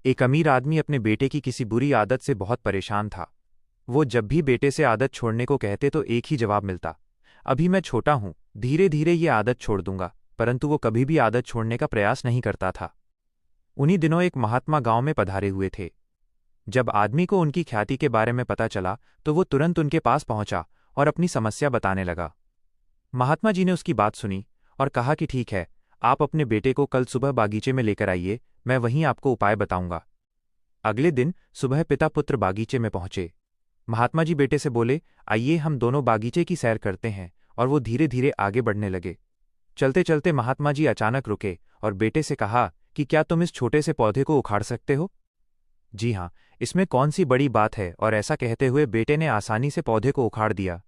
एक अमीर आदमी अपने बेटे की किसी बुरी आदत से बहुत परेशान था। वो जब भी बेटे से आदत छोड़ने को कहते तो एक ही जवाब मिलता, अभी मैं छोटा हूं, धीरे धीरे ये आदत छोड़ दूंगा। परंतु वो कभी भी आदत छोड़ने का प्रयास नहीं करता था। उन्हीं दिनों एक महात्मा गांव में पधारे हुए थे। जब आदमी को उनकी ख्याति के बारे में पता चला तो वो तुरंत उनके पास पहुंचा और अपनी समस्या बताने लगा। महात्मा जी ने उसकी बात सुनी और कहा कि ठीक है, आप अपने बेटे को कल सुबह बागीचे में लेकर आइए, मैं वहीं आपको उपाय बताऊंगा। अगले दिन सुबह पिता पुत्र बागीचे में पहुंचे। महात्मा जी बेटे से बोले, आइए हम दोनों बागीचे की सैर करते हैं, और वो धीरे धीरे आगे बढ़ने लगे। चलते चलते महात्मा जी अचानक रुके और बेटे से कहा कि क्या तुम इस छोटे से पौधे को उखाड़ सकते हो? जी हाँ, इसमें कौन सी बड़ी बात है। और ऐसा कहते हुए बेटे ने आसानी से पौधे को उखाड़ दिया।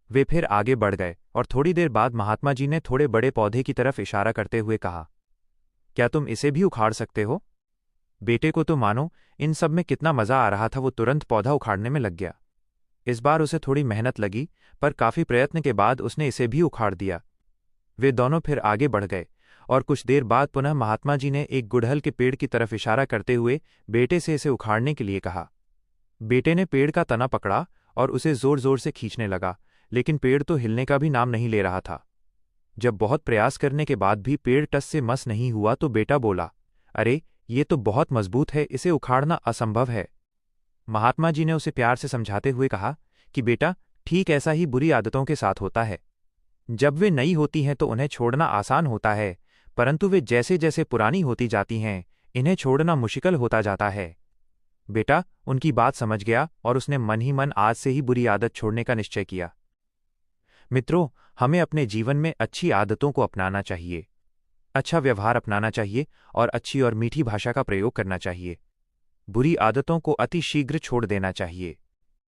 वे फिर आगे बढ़ गए और थोड़ी देर बाद महात्मा जी ने थोड़े बड़े पौधे की तरफ इशारा करते हुए कहा, क्या तुम इसे भी उखाड़ सकते हो? बेटे को तो मानो इन सब में कितना मजा आ रहा था, वो तुरंत पौधा उखाड़ने में लग गया। इस बार उसे थोड़ी मेहनत लगी, पर काफी प्रयत्न के बाद उसने इसे भी उखाड़ दिया। वे दोनों फिर आगे बढ़ गए और कुछ देर बाद पुनः महात्मा जी ने एक गुड़हल के पेड़ की तरफ इशारा करते हुए बेटे से इसे उखाड़ने के लिए कहा। बेटे ने पेड़ का तना पकड़ा और उसे जोर जोर से खींचने लगा, लेकिन पेड़ तो हिलने का भी नाम नहीं ले रहा था। जब बहुत प्रयास करने के बाद भी पेड़ टस से मस नहीं हुआ तो बेटा बोला, अरे ये तो बहुत मजबूत है, इसे उखाड़ना असंभव है। महात्मा जी ने उसे प्यार से समझाते हुए कहा कि बेटा, ठीक ऐसा ही बुरी आदतों के साथ होता है। जब वे नई होती हैं तो उन्हें छोड़ना आसान होता है, परंतु वे जैसे जैसे पुरानी होती जाती हैं, इन्हें छोड़ना मुश्किल होता जाता है। बेटा उनकी बात समझ गया और उसने मन ही मन आज से ही बुरी आदत छोड़ने का निश्चय किया। मित्रों, हमें अपने जीवन में अच्छी आदतों को अपनाना चाहिए, अच्छा व्यवहार अपनाना चाहिए और अच्छी और मीठी भाषा का प्रयोग करना चाहिए। बुरी आदतों को अति शीघ्र छोड़ देना चाहिए।